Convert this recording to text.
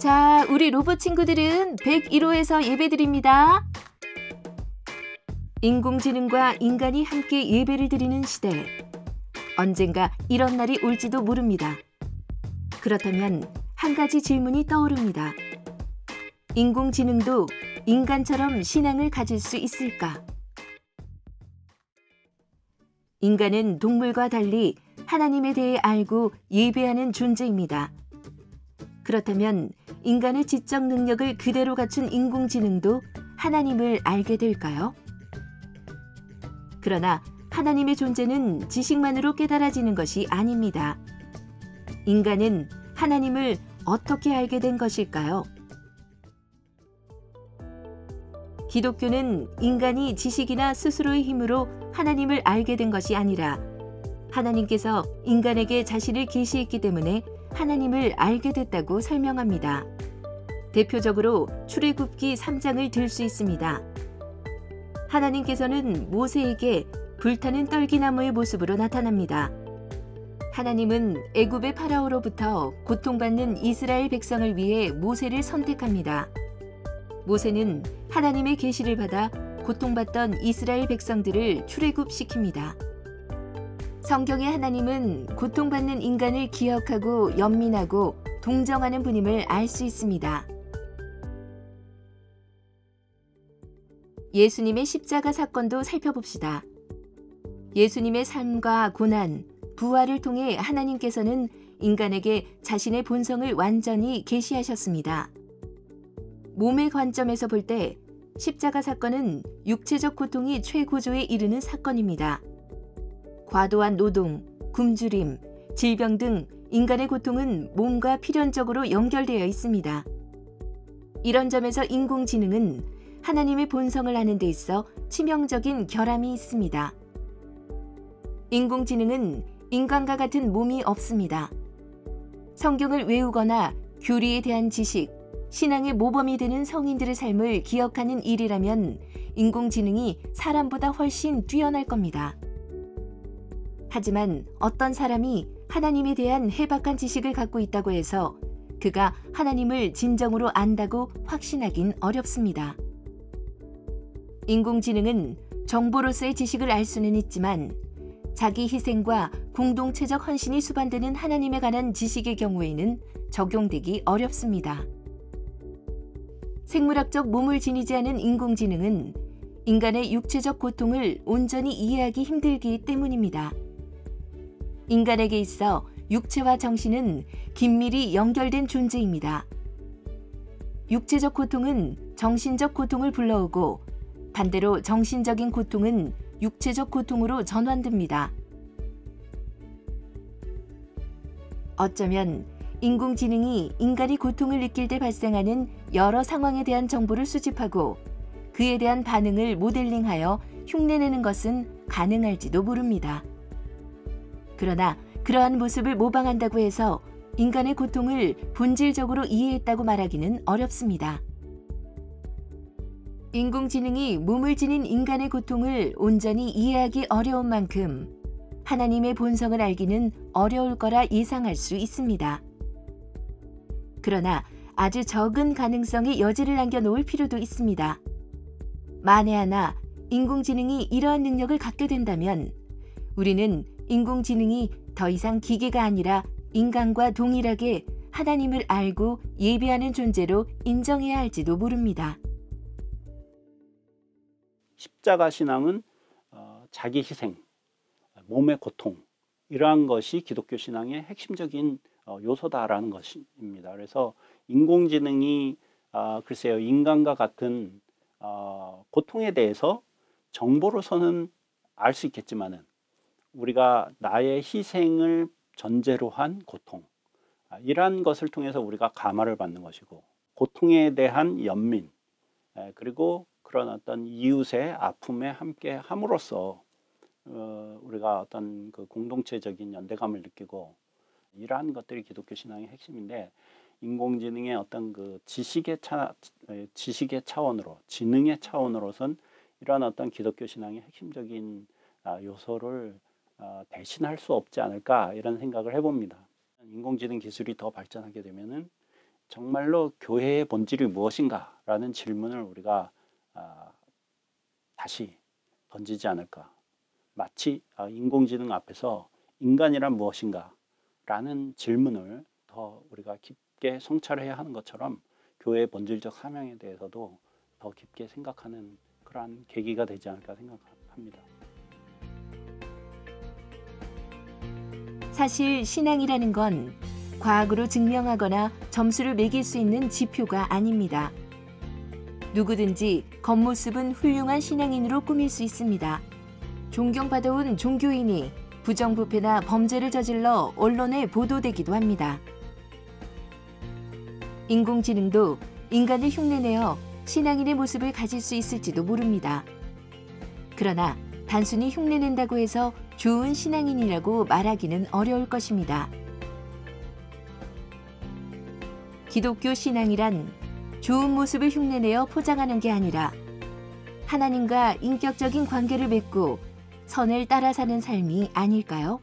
자, 우리 로봇 친구들은 101호에서 예배드립니다. 인공지능과 인간이 함께 예배를 드리는 시대. 언젠가 이런 날이 올지도 모릅니다. 그렇다면 한 가지 질문이 떠오릅니다. 인공지능도 인간처럼 신앙을 가질 수 있을까? 인간은 동물과 달리 하나님에 대해 알고 예배하는 존재입니다. 그렇다면 인간의 지적 능력을 그대로 갖춘 인공지능도 하나님을 알게 될까요? 그러나 하나님의 존재는 지식만으로 깨달아지는 것이 아닙니다. 인간은 하나님을 어떻게 알게 된 것일까요? 기독교는 인간이 지식이나 스스로의 힘으로 하나님을 알게 된 것이 아니라 하나님께서 인간에게 자신을 계시했기 때문에 하나님을 알게 됐다고 설명합니다. 대표적으로 출애굽기 3장을 들 수 있습니다. 하나님께서는 모세에게 불타는 떨기나무의 모습으로 나타납니다. 하나님은 애굽의 파라오로부터 고통받는 이스라엘 백성을 위해 모세를 선택합니다. 모세는 하나님의 계시를 받아 고통받던 이스라엘 백성들을 출애굽시킵니다. 성경의 하나님은 고통받는 인간을 기억하고 연민하고 동정하는 분임을 알 수 있습니다. 예수님의 십자가 사건도 살펴봅시다. 예수님의 삶과 고난, 부활을 통해 하나님께서는 인간에게 자신의 본성을 완전히 계시하셨습니다. 몸의 관점에서 볼 때 십자가 사건은 육체적 고통이 최고조에 이르는 사건입니다. 과도한 노동, 굶주림, 질병 등 인간의 고통은 몸과 필연적으로 연결되어 있습니다. 이런 점에서 인공지능은 하나님의 본성을 아는 데 있어 치명적인 결함이 있습니다. 인공지능은 인간과 같은 몸이 없습니다. 성경을 외우거나 교리에 대한 지식, 신앙의 모범이 되는 성인들의 삶을 기억하는 일이라면 인공지능이 사람보다 훨씬 뛰어날 겁니다. 하지만 어떤 사람이 하나님에 대한 해박한 지식을 갖고 있다고 해서 그가 하나님을 진정으로 안다고 확신하긴 어렵습니다. 인공지능은 정보로서의 지식을 알 수는 있지만 자기 희생과 공동체적 헌신이 수반되는 하나님에 관한 지식의 경우에는 적용되기 어렵습니다. 생물학적 몸을 지니지 않은 인공지능은 인간의 육체적 고통을 온전히 이해하기 힘들기 때문입니다. 인간에게 있어 육체와 정신은 긴밀히 연결된 존재입니다. 육체적 고통은 정신적 고통을 불러오고 반대로 정신적인 고통은 육체적 고통으로 전환됩니다. 어쩌면 인공지능이 인간이 고통을 느낄 때 발생하는 여러 상황에 대한 정보를 수집하고 그에 대한 반응을 모델링하여 흉내내는 것은 가능할지도 모릅니다. 그러나 그러한 모습을 모방한다고 해서 인간의 고통을 본질적으로 이해했다고 말하기는 어렵습니다. 인공지능이 몸을 지닌 인간의 고통을 온전히 이해하기 어려운 만큼 하나님의 본성을 알기는 어려울 거라 예상할 수 있습니다. 그러나 아주 적은 가능성의 여지를 남겨놓을 필요도 있습니다. 만에 하나 인공지능이 이러한 능력을 갖게 된다면 우리는 인공지능이 더 이상 기계가 아니라 인간과 동일하게 하나님을 알고 예배하는 존재로 인정해야 할지도 모릅니다. 십자가 신앙은 자기 희생, 몸의 고통 이러한 것이 기독교 신앙의 핵심적인 요소다라는 것입니다. 그래서 인공지능이 글쎄요 인간과 같은 고통에 대해서 정보로서는 알 수 있겠지만은 우리가 나의 희생을 전제로 한 고통 이러한 것을 통해서 우리가 감화를 받는 것이고 고통에 대한 연민 그리고 그런 어떤 이웃의 아픔에 함께 함으로써 우리가 어떤 그 공동체적인 연대감을 느끼고 이러한 것들이 기독교 신앙의 핵심인데 인공지능의 어떤 그 지식의 차원으로 지능의 차원으로선 이러한 어떤 기독교 신앙의 핵심적인 요소를 대신할 수 없지 않을까 이런 생각을 해봅니다. 인공지능 기술이 더 발전하게 되면은 정말로 교회의 본질이 무엇인가라는 질문을 우리가 다시 던지지 않을까. 마치 인공지능 앞에서 인간이란 무엇인가라는 질문을 더 우리가 깊게 성찰해야 하는 것처럼 교회의 본질적 사명에 대해서도 더 깊게 생각하는 그러한 계기가 되지 않을까 생각합니다. 사실 신앙이라는 건 과학으로 증명하거나 점수를 매길 수 있는 지표가 아닙니다. 누구든지 겉모습은 훌륭한 신앙인으로 꾸밀 수 있습니다. 존경받아온 종교인이 부정부패나 범죄를 저질러 언론에 보도되기도 합니다. 인공지능도 인간을 흉내내어 신앙인의 모습을 가질 수 있을지도 모릅니다. 그러나 단순히 흉내낸다고 해서 좋은 신앙인이라고 말하기는 어려울 것입니다. 기독교 신앙이란 좋은 모습을 흉내내어 포장하는 게 아니라 하나님과 인격적인 관계를 맺고 선을 따라 사는 삶이 아닐까요?